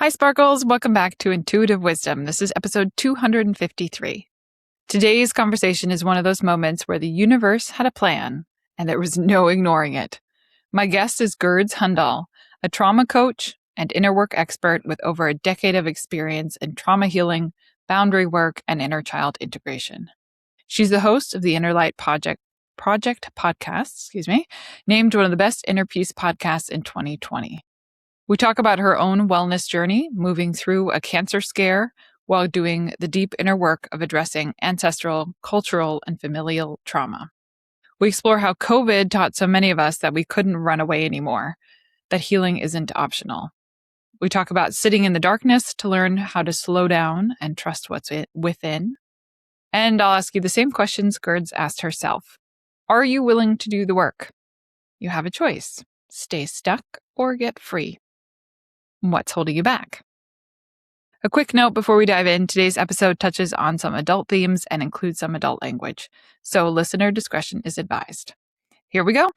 Hi, Sparkles. Welcome back to Intuitive Wisdom. This is episode 253. Today's conversation is one of those moments where the universe had a plan and there was no ignoring it. My guest is Gurds Hundal, a trauma coach and inner work expert with over a decade of experience in trauma healing, boundary work, and inner child integration. She's the host of the Inner Light Project podcast, named one of the best inner peace podcasts in 2020. We talk about her own wellness journey, moving through a cancer scare while doing the deep inner work of addressing ancestral, cultural, and familial trauma. We explore how COVID taught so many of us that we couldn't run away anymore, that healing isn't optional. We talk about sitting in the darkness to learn how to slow down and trust what's within. And I'll ask you the same questions Gurds asked herself. Are you willing to do the work? You have a choice. Stay stuck or get free. What's holding you back? A quick note before we dive in, today's episode touches on some adult themes and includes some adult language, so listener discretion is advised. Here we go.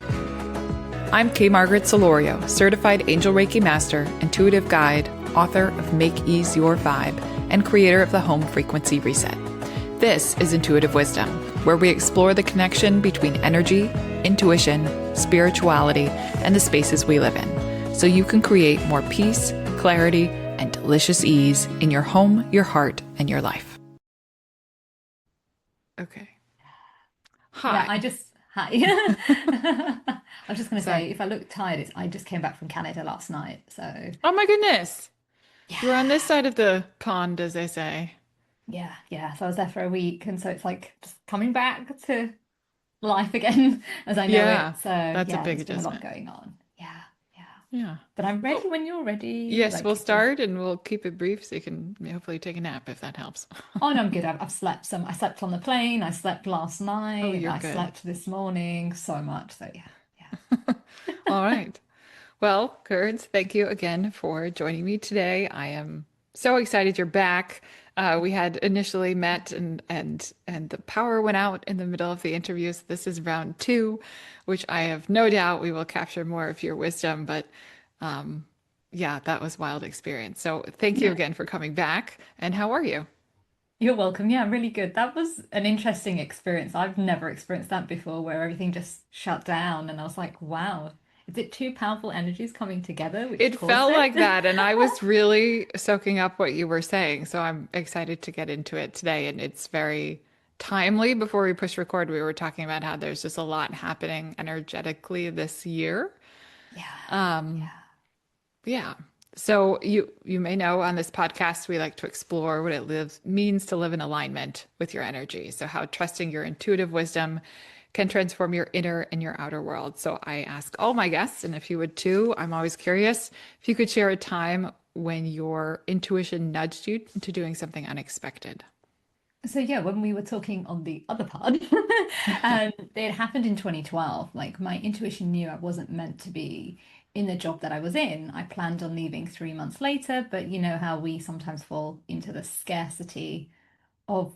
I'm K. Margaret Solorio, certified Angel Reiki Master, intuitive guide, author of Make Ease Your Vibe, and creator of the Home Frequency Reset. This is Intuitive Wisdom, where we explore the connection between energy, intuition, spirituality, and the spaces we live in, so you can create more peace, clarity, and delicious ease in your home, your heart, and your life. Okay. Hi. Yeah, hi. I was just going to say, if I look tired, I just came back from Canada last night. So, Oh my goodness. yeah. You're on this side of the pond, as they say. Yeah. So I was there for a week. And so it's like just coming back to life again as I know Yeah, it. So, that's a yeah, big there's been a lot adjustment. going on. Yeah. Yeah. But I'm Well, ready when you're ready. yes, Like, we'll start and we'll keep it brief so you can hopefully take a nap if that helps. oh, no, I'm good. I've slept some. I slept on the plane. I slept last Oh, night. you're I good. slept this morning so much. So, yeah. All right. Well, Kurds, thank you again for joining me today. I am so excited you're back. We had initially met and the power went out in the middle of the interviews. This is round two, which I have no doubt we will capture more of your wisdom. But yeah, that was wild experience. So thank you Yeah. again for coming back. And how are you? You're welcome. Yeah, really good. That was an interesting experience. I've never experienced that before, where everything just shut down, and I was like, wow, is it two powerful energies coming together which It caused felt like it? that, and I was really soaking up what you were saying. So I'm excited to get into it today. And it's very timely. Before we push record, we were talking about how there's just a lot happening energetically this year. Yeah, Um, yeah. yeah. So you may know on this podcast we like to explore what means to live in alignment with your energy. So how trusting your intuitive wisdom can transform your inner and your outer world. So I ask all my guests, and if you would too, I'm always curious if you could share a time when your intuition nudged you into doing something unexpected. So yeah, when we were talking on the other pod, and it happened in 2012, like my intuition knew I wasn't meant to be in the job that I was in. I planned on leaving 3 months later, but you know how we sometimes fall into the scarcity of,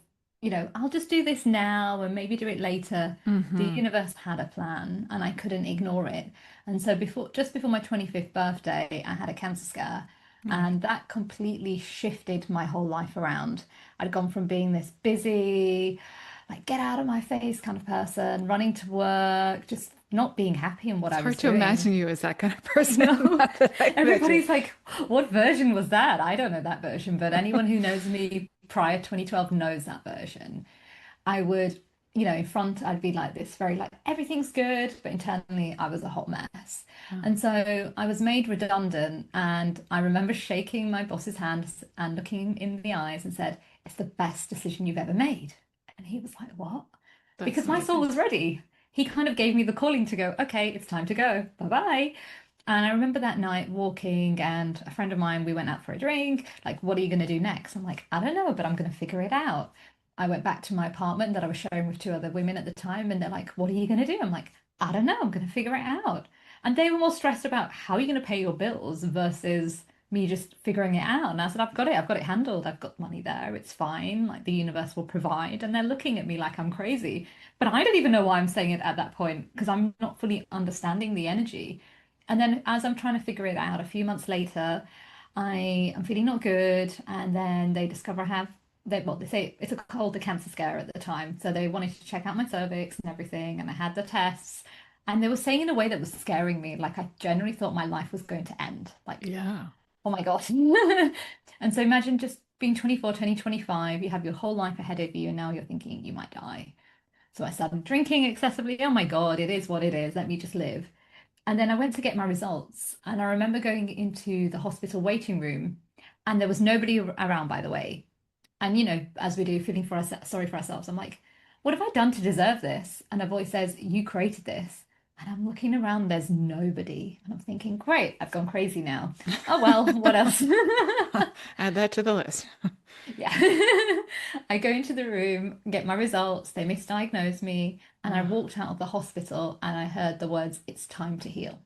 I'll just do this now and maybe do it later. The Mm-hmm. universe had a plan and I couldn't ignore it. And so just before my 25th birthday, I had a cancer scare Oh, and that completely shifted my whole life around. I'd gone from being this busy, like get out of my face kind of person, running to work, just not being happy in what it's I hard was to doing. imagine you as that kind of I person. know. Not that I imagine. Everybody's like, what version was that? I don't know that version, but anyone who knows me prior to 2012 knows that version. I would, in front, I'd be like this, very like, everything's good, but internally I was a hot mess. Oh, And so I was made redundant, and I remember shaking my boss's hands and looking him in the eyes and said, it's the best decision you've ever made. And he was like, what? that's Because my soul amazing. was ready. He kind of gave me the calling to go, okay, it's time to go. Bye bye. And I remember that night walking, and a friend of mine, we went out for a drink. Like, what are you going to do next? I'm like, I don't know, but I'm going to figure it out. I went back to my apartment that I was sharing with two other women at the time, and they're like, what are you going to do? I'm like, I don't know, I'm going to figure it out. And they were more stressed about how are you going to pay your bills versus me just figuring it out. And I said, I've got it handled. I've got money there. It's fine. Like the universe will provide. And they're looking at me like I'm crazy. But I don't even know why I'm saying it at that point because I'm not fully understanding the energy. And then as I'm trying to figure it out, a few months later, I am feeling not good. And then they discover I have, they say it's called a cancer scare at the time. So they wanted to check out my cervix and everything. And I had the tests. And they were saying in a way that was scaring me. Like I generally thought my life was going to end. Like, Yeah. oh my God. And so imagine just being 24, 25, you have your whole life ahead of you, and now you're thinking you might die. So I started drinking excessively. Oh my God, it is what it is. Let me just live. And then I went to get my results. And I remember going into the hospital waiting room, and there was nobody around, by the way. And, as we do, feeling sorry for ourselves, I'm like, what have I done to deserve this? And a voice says, you created this. And I'm looking around, there's nobody. And I'm thinking, great, I've gone crazy now. Oh, well, what else? Add that to the list. Yeah. I go into the room, get my results, they misdiagnosed me, and I walked out of the hospital and I heard the words, it's time to heal.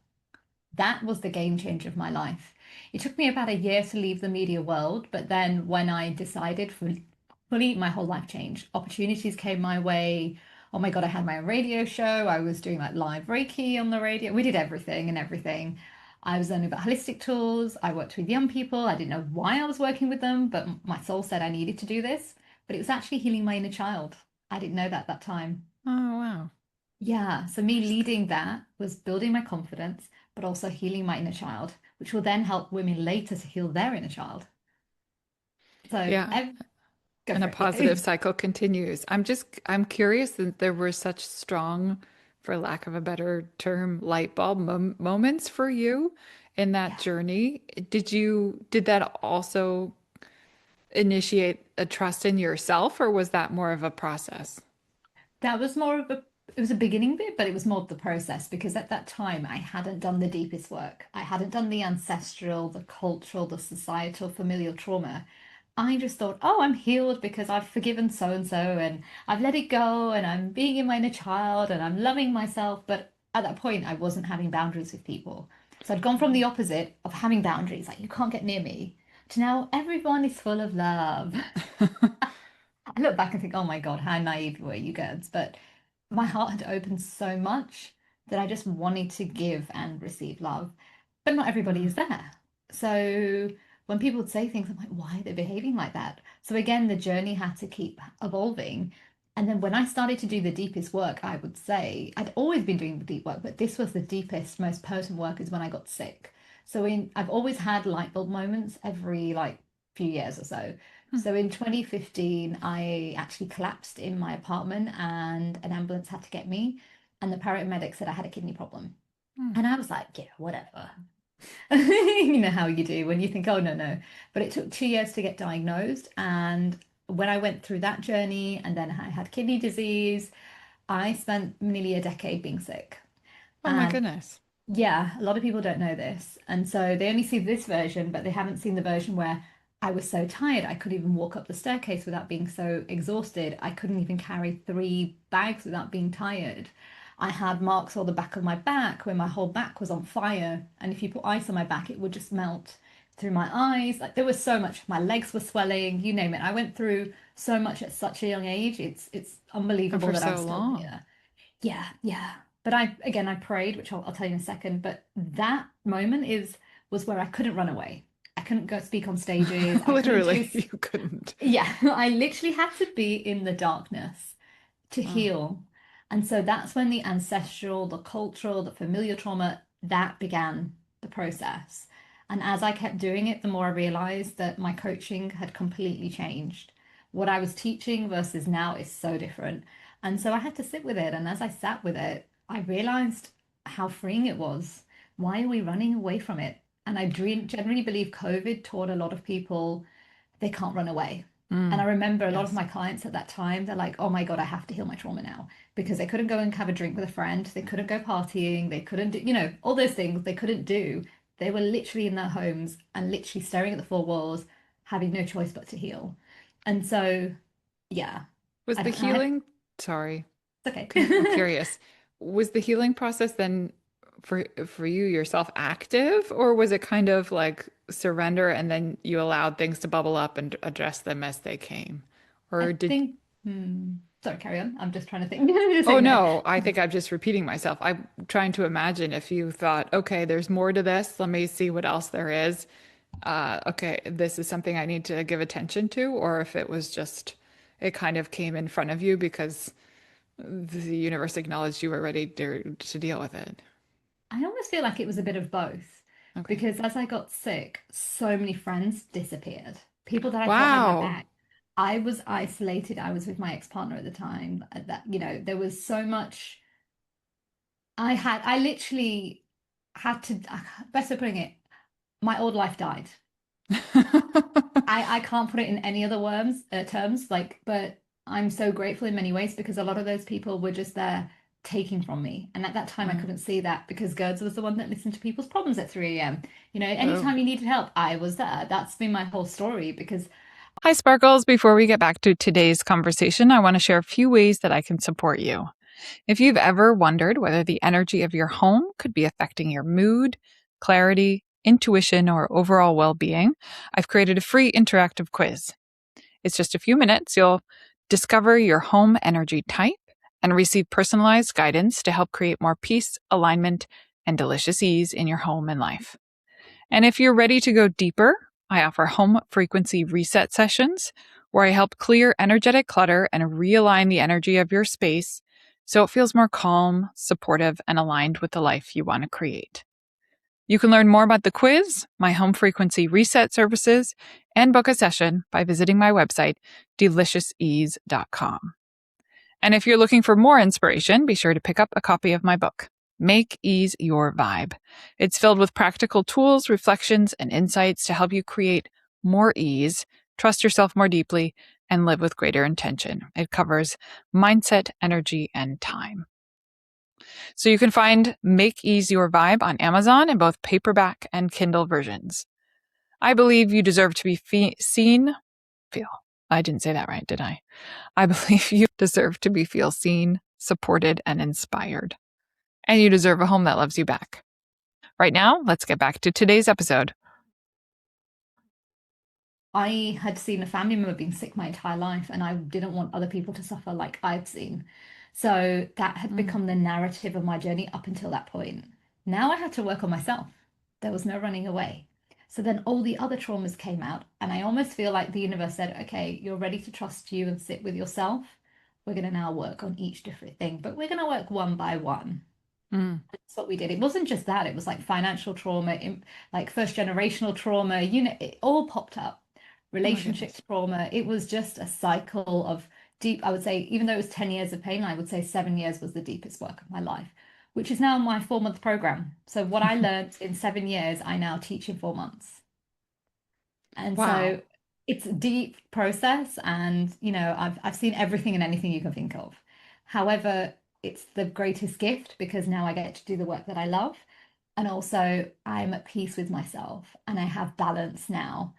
That was the game changer of my life. It took me about a year to leave the media world, but then when I decided fully, my whole life changed. Opportunities came my way. Oh my God, I had my own radio show. I was doing like live Reiki on the radio. We did everything and everything. I was learning about holistic tools. I worked with young people. I didn't know why I was working with them, but my soul said I needed to do this. But it was actually healing my inner child. I didn't know that time. Oh, wow. Yeah, so me leading that was building my confidence, but also healing my inner child, which will then help women later to heal their inner child. So Yeah. go And a for it. Yeah. positive cycle continues. I'm curious that there were such strong, for lack of a better term, light bulb moments for you in that Yeah. journey. Did that also initiate a trust in yourself, or was that more of a process? That was more of a, it was a beginning bit, but it was more of the process because at that time I hadn't done the deepest work. I hadn't done the ancestral, the cultural, the societal, familial trauma. I just thought, oh, I'm healed because I've forgiven so and so and I've let it go and I'm being in my inner child and I'm loving myself. But at that point, I wasn't having boundaries with people. So I'd gone from the opposite of having boundaries, like you can't get near me, to now everyone is full of love. I look back and think, oh my God, how naive were you girls? But my heart had opened so much that I just wanted to give and receive love. But not everybody is there. So when people would say things, I'm like, why are they behaving like that? So again, the journey had to keep evolving. And then when I started to do the deepest work, I would say I'd always been doing the deep work, but this was the deepest, most potent work is when I got sick. I've always had light bulb moments every like few years or so. So in 2015, I actually collapsed in my apartment and an ambulance had to get me. And the paramedic said I had a kidney problem. And I was like, yeah, whatever. You know how you do when you think, oh, no, no. But it took 2 years to get diagnosed. And when I went through that journey and then I had kidney disease, I spent nearly a decade being sick. Oh my And goodness. yeah, a lot of people don't know this. And so they only see this version, but they haven't seen the version where I was so tired I couldn't even walk up the staircase without being so exhausted. I couldn't even carry 3 bags without being tired. I had marks on the back of my back where my whole back was on fire. And if you put ice on my back, it would just melt through my eyes. Like there was so much. My legs were swelling, you name it. I went through so much at such a young age. It's And unbelievable for that I'm so still long. here. Yeah, yeah. But I prayed, which I'll tell you in a second. But that moment was where I couldn't run away. I couldn't go speak on stages. I couldn't Literally, do, you couldn't. yeah, I literally had to be in the darkness to Oh, heal. And so that's when the ancestral, the cultural, the familial trauma, that began the process. And as I kept doing it, the more I realized that my coaching had completely changed. What I was teaching versus now is so different. And so I had to sit with it. And as I sat with it, I realized how freeing it was. Why are we running away from it? And I generally believe COVID taught a lot of people they can't run away. And I remember a lot of yes. my clients at that time, they're like, oh my God, I have to heal my trauma now because they couldn't go and have a drink with a friend. They couldn't go partying. They couldn't do, all those things they couldn't do. They were literally in their homes and literally staring at the four walls, having no choice but to heal. And so, yeah, Was I the don't know. It's healing, sorry, okay. I'm curious. Was the healing process then for you yourself active, or was it kind of like surrender and then you allowed things to bubble up and address them as they came? I Or did think, sorry, carry on. I'm just trying to think. Just Oh saying there. no, I think I'm just repeating myself. I'm trying to imagine if you thought, okay, there's more to this. Let me see what else there is. Okay, this is something I need to give attention to, or if it was just, it kind of came in front of you because the universe acknowledged you were ready to deal with it. I almost feel like it was a bit of both Okay. because as I got sick, so many friends disappeared. People that I thought had my Wow. back. I was isolated. I was with my ex-partner at the time. That, there was so much I literally had to, best way of putting it, my old life died. I can't put it in any other terms, but I'm so grateful in many ways because a lot of those people were just there taking from me. And at that time, I Mm. couldn't see that because Gurds was the one that listened to people's problems at 3 a.m. Oh. Anytime you needed help, I was there. That's been my whole story because Hi, Sparkles. Before we get back to today's conversation, I want to share a few ways that I can support you. If you've ever wondered whether the energy of your home could be affecting your mood, clarity, intuition, or overall well being, I've created a free interactive quiz. It's just a few minutes. You'll discover your home energy type and receive personalized guidance to help create more peace, alignment, and delicious ease in your home and life. And if you're ready to go deeper, I offer home frequency reset sessions where I help clear energetic clutter and realign the energy of your space so it feels more calm, supportive, and aligned with the life you want to create. You can learn more about the quiz, my home frequency reset services, and book a session by visiting my website, deliciousease.com. And if you're looking for more inspiration, be sure to pick up a copy of my book, Make Ease Your Vibe. It's filled with practical tools, reflections, and insights to help you create more ease, trust yourself more deeply, and live with greater intention. It covers mindset, energy, and time. So you can find Make Ease Your Vibe on Amazon in both paperback and Kindle versions. I believe you deserve to be seen, feel. I didn't say that right, did I? I believe you deserve to be feel seen, supported, and inspired. And you deserve a home that loves you back. Right now, let's get back to today's episode. I had seen a family member being sick my entire life, and I didn't want other people to suffer like I've seen. So that had Mm. become the narrative of my journey up until that point. Now I had to work on myself. There was no running away. So then all the other traumas came out, and I almost feel like the universe said, okay, you're ready to trust you and sit with yourself. We're going to now work on each different thing, but we're going to work one by one. Mm. That's what we did. It wasn't just that, it was like financial trauma, like first generational trauma, it all popped up. Oh my Relationship goodness. trauma. It was just a cycle of deep, I would say, even though it was 10 years of pain, I would say 7 years was the deepest work of my life, which is now my 4 month program. So what I learned in 7 years, I now teach in 4 months. And Wow. so it's a deep process and I've seen everything and anything you can think of. However, it's the greatest gift because now I get to do the work that I love. And also I'm at peace with myself and I have balance now.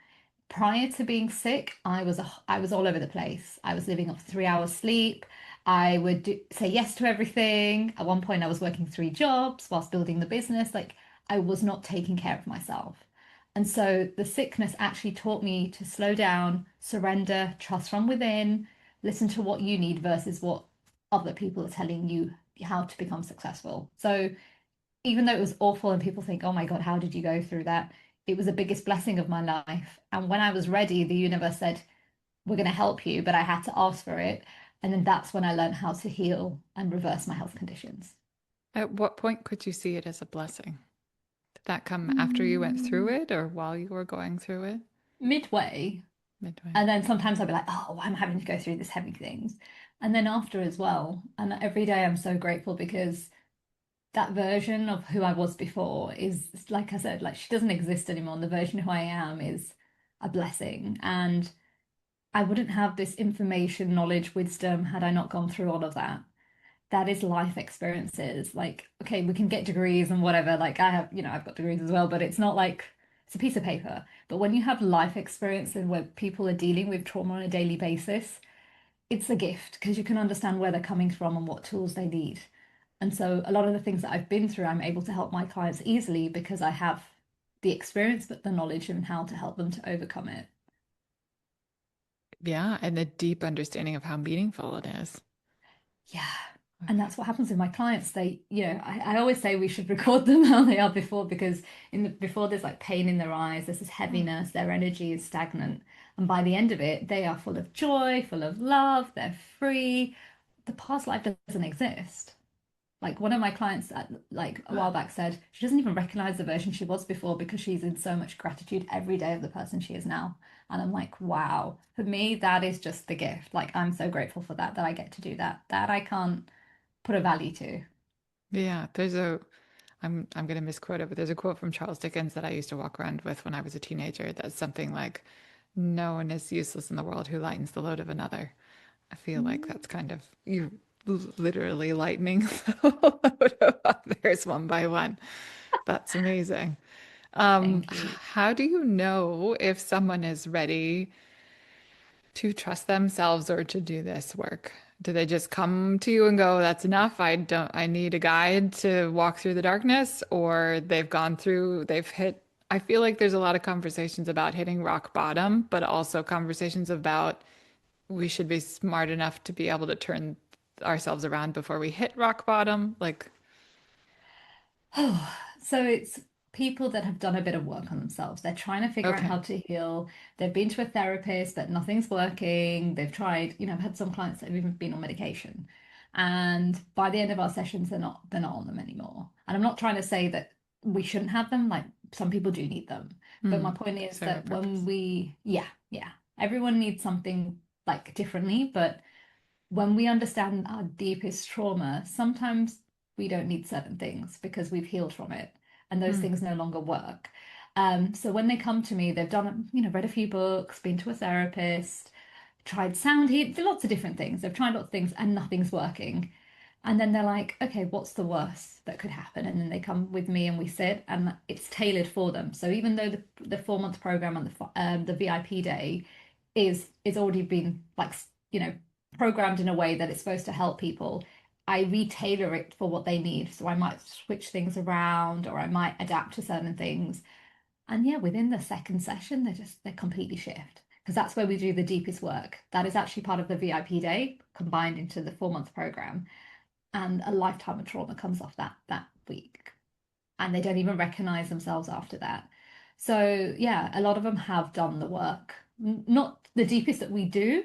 Prior to being sick, I was all over the place. I was living off 3 hours sleep. I would say yes to everything. At one point, I was working 3 jobs whilst building the business. Like I was not taking care of myself. And so the sickness actually taught me to slow down, surrender, trust from within, listen to what you need versus what other people are telling you how to become successful. So even though it was awful and people think, oh my God, how did you go through that? It was the biggest blessing of my life. And when I was ready, the universe said, we're going to help you, but I had to ask for it. And then that's when I learned how to heal and reverse my health conditions. At what point could you see it as a blessing? Did that come after you went through Mm, it or while you were going through it? midway. Midway. And then sometimes I'll be like, oh, I'm having to go through this heavy things. And then after as well. And every day I'm so grateful because that version of who I was before is, like I said, like she doesn't exist anymore. And the version of who I am is a blessing. And I wouldn't have this information, knowledge, wisdom had I not gone through all of that. That is life experiences. Like, okay, we can get degrees and whatever. Like I have, I've got degrees as well, but it's not like it's a piece of paper. But when you have life experiences where people are dealing with trauma on a daily basis, it's a gift because you can understand where they're coming from and what tools they need. And so a lot of the things that I've been through, I'm able to help my clients easily because I have the experience, but the knowledge and how to help them to overcome it. Yeah, and a deep understanding of how meaningful it is. Yeah. And Okay. that's what happens with my clients. I always say we should record them how they are before, because before there's like pain in their eyes, there's this Hmm. heaviness, their energy is stagnant. And by the end of it, they are full of joy, full of love, they're free. The past life doesn't exist. Like one of my clients like a while back said she doesn't even recognize the version she was before because she's in so much gratitude every day of the person she is now. And I'm like, wow, for me, that is just the gift. Like I'm so grateful for that I get to do that. That I can't put a value to. Yeah, I'm gonna misquote it, but there's a quote from Charles Dickens that I used to walk around with when I was a teenager that's something like, "No one is useless in the world who lightens the load of another." I feel like Mm, that's kind of you literally lightening the load of others one by one. That's amazing. thank you. How do you know if someone is ready to trust themselves or to do this work? Do they just come to you and go, that's enough? I need a guide to walk through the darkness, or they've hit, I feel like there's a lot of conversations about hitting rock bottom, but also conversations about we should be smart enough to be able to turn ourselves around before we hit rock bottom. Like, Oh, so it's people that have done a bit of work on themselves. They're trying to figure out okay. how to heal. They've been to a therapist, but nothing's working. They've tried, I've had some clients that have even been on medication. And by the end of our sessions, they're not on them anymore. And I'm not trying to say that we shouldn't have them, like some people do need them. But my Hmm. point is Serve a that purpose. yeah, everyone needs something like differently, but when we understand our deepest trauma, sometimes we don't need certain things because we've healed from it and those Hmm. things no longer work. So when they come to me, they've done, read a few books, been to a therapist, tried sound heat, lots of different things. They've tried lots of things and nothing's working. And then they're like, okay, what's the worst that could happen? And then they come with me and we sit and it's tailored for them. So even though the 4 month program on the VIP day is already been like, programmed in a way that it's supposed to help people, I retailor it for what they need. So I might switch things around or I might adapt to certain things. And yeah, within the second session, they completely shift because that's where we do the deepest work. That is actually part of the VIP day combined into the 4 month program. And a lifetime of trauma comes off that week. And they don't even recognize themselves after that. So yeah, a lot of them have done the work. Not the deepest that we do,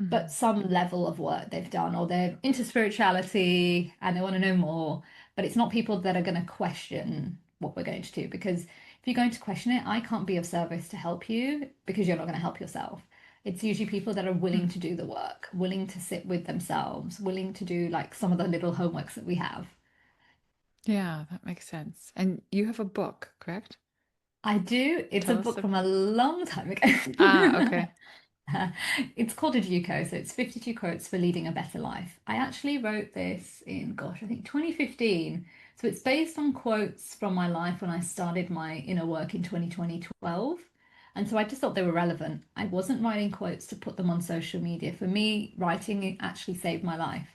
but Hmm. some level of work they've done, or they're into spirituality and they want to know more. But it's not people that are going to question what we're going to do, because if you're going to question it, I can't be of service to help you because you're not going to help yourself. It's usually people that are willing Hmm. to do the work, willing to sit with themselves, willing to do like some of the little homeworks that we have. Yeah, that makes sense. And you have a book, correct? I do. It's a Tell us book about. from a long time ago. Okay. It's called a Juco, so it's 52 quotes for leading a better life. I actually wrote this in, gosh, I think 2015. So it's based on quotes from my life when I started my inner work in 2012. And so I just thought they were relevant. I wasn't writing quotes to put them on social media. For me, writing actually saved my life.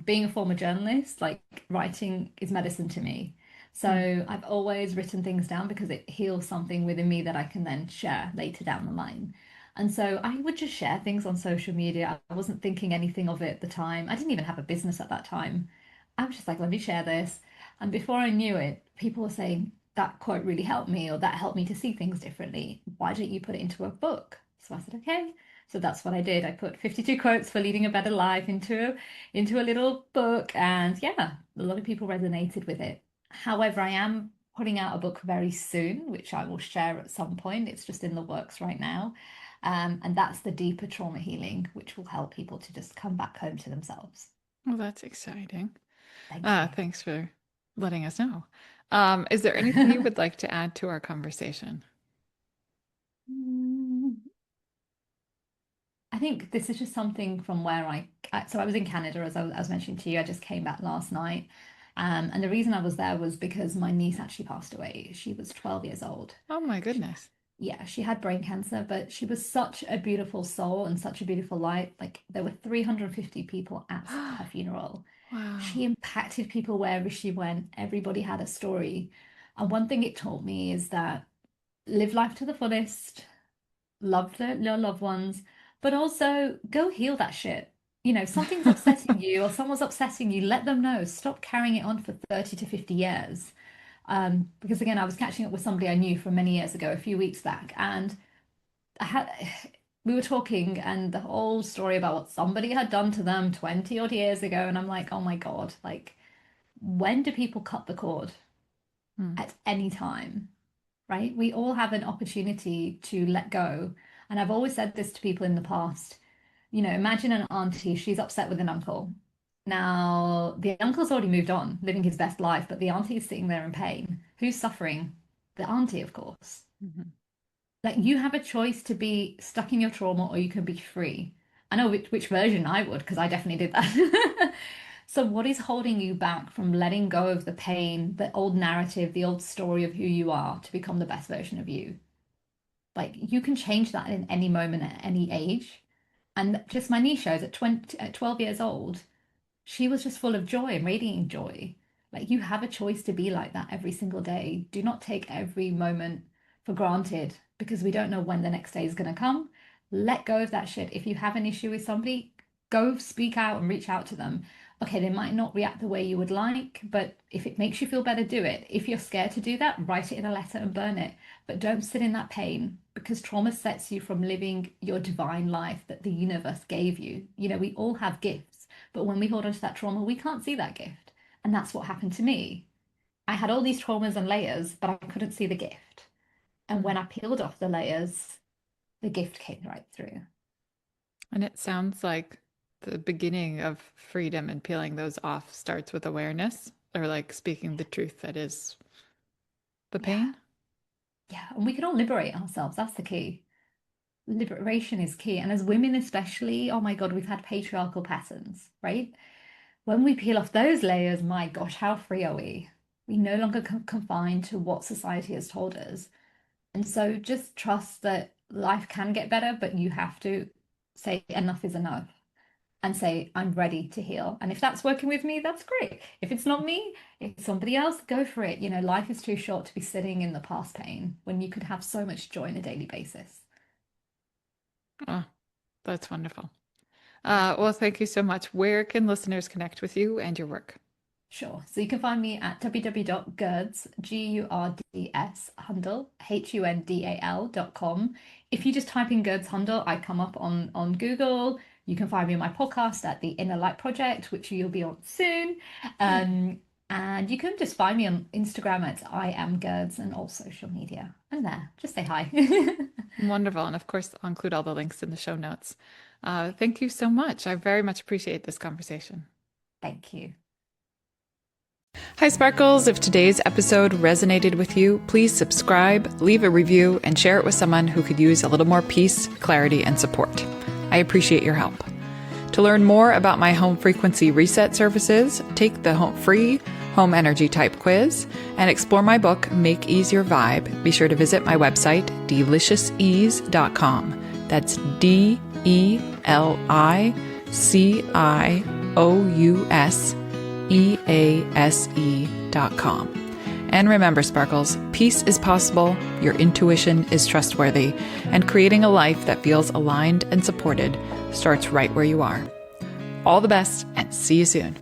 Being a former journalist, like writing is medicine to me. Hmm. So I've always written things down because it heals something within me that I can then share later down the line. And so I would just share things on social media. I wasn't thinking anything of it at the time. I didn't even have a business at that time. I was just like, let me share this. And before I knew it, people were saying, that quote really helped me, or that helped me to see things differently. Why don't you put it into a book? So I said, okay. So that's what I did. I put 52 quotes for leading a better life into a little book. And yeah, a lot of people resonated with it. However, I am putting out a book very soon, which I will share at some point. It's just in the works right now. And that's the deeper trauma healing, which will help people to just come back home to themselves. Well, that's exciting. Thank you. Thanks for letting us know. Is there anything you would like to add to our conversation? Mm, I think this is just something from where so I was in Canada, as I was mentioning to you. I just came back last night. And the reason I was there was because my niece actually passed away. She was 12 years old. Oh my goodness. Yeah, she had brain cancer, but she was such a beautiful soul and such a beautiful light. Like there were 350 people at her funeral. She Wow. impacted people wherever she went. Everybody had a story. And one thing it taught me is that live life to the fullest, love your loved ones, but also go heal that shit. Something's upsetting you or someone's upsetting you, let them know. Stop carrying it on for 30 to 50 years. Because again, I was catching up with somebody I knew from many years ago, a few weeks back, and I had we were talking and the whole story about what somebody had done to them 20 odd years ago, and I'm like, oh my God, like when do people cut the cord? Mm. At any time, right? We all have an opportunity to let go. And I've always said this to people in the past. Imagine an auntie, she's upset with an uncle. Now, the uncle's already moved on, living his best life, but the auntie is sitting there in pain. Who's suffering? The auntie, of course. Mhm. Like you have a choice to be stuck in your trauma or you can be free. I know which version I would, because I definitely did that. So, what is holding you back from letting go of the pain, the old narrative, the old story of who you are to become the best version of you? Like, you can change that in any moment at any age. And just my niece shows at 12 years old, she was just full of joy and radiating joy. Like, you have a choice to be like that every single day. Do not take every moment for granted because we don't know when the next day is going to come. Let go of that shit. If you have an issue with somebody, go speak out and reach out to them. Okay, they might not react the way you would like, but if it makes you feel better, do it. If you're scared to do that, write it in a letter and burn it. But don't sit in that pain because trauma sets you from living your divine life that the universe gave you. We all have gifts, but when we hold on to that trauma, we can't see that gift. And that's what happened to me. I had all these traumas and layers, but I couldn't see the gift. And when I peeled off the layers, the gift came right through. And it sounds like the beginning of freedom and peeling those off starts with awareness or like speaking the truth that is the Yeah. pain. Yeah. And we can all liberate ourselves. That's the key. Liberation is key. And as women, especially, oh my God, we've had patriarchal patterns, right? When we peel off those layers, my gosh, how free are we? We no longer confined to what society has told us. And so just trust that life can get better, but you have to say enough is enough and say, I'm ready to heal. And if that's working with me, that's great. If it's not me, if it's somebody else, go for it. Life is too short to be sitting in the past pain when you could have so much joy on a daily basis. Oh, that's wonderful. Well, thank you so much. Where can listeners connect with you and your work? Sure. So you can find me at www.gurds, Gurds, Hundal, Hundal.com. If you just type in Gurds Hundal, I come up on Google. You can find me on my podcast at the Inner Light Project, which you'll be on soon. And you can just find me on Instagram at I am Gurds and all social media. And there, just say hi. Wonderful. And of course, I'll include all the links in the show notes. Thank you so much. I very much appreciate this conversation. Thank you. Hi, Sparkles. If today's episode resonated with you, please subscribe, leave a review, and share it with someone who could use a little more peace, clarity, and support. I appreciate your help. To learn more about my home frequency reset services, take the free home energy type quiz, and explore my book, Make Ease Your Vibe, be sure to visit my website, deliciousease.com. That's DELICIOUSEASE.com. And remember, Sparkles, peace is possible, your intuition is trustworthy, and creating a life that feels aligned and supported starts right where you are. All the best, and see you soon.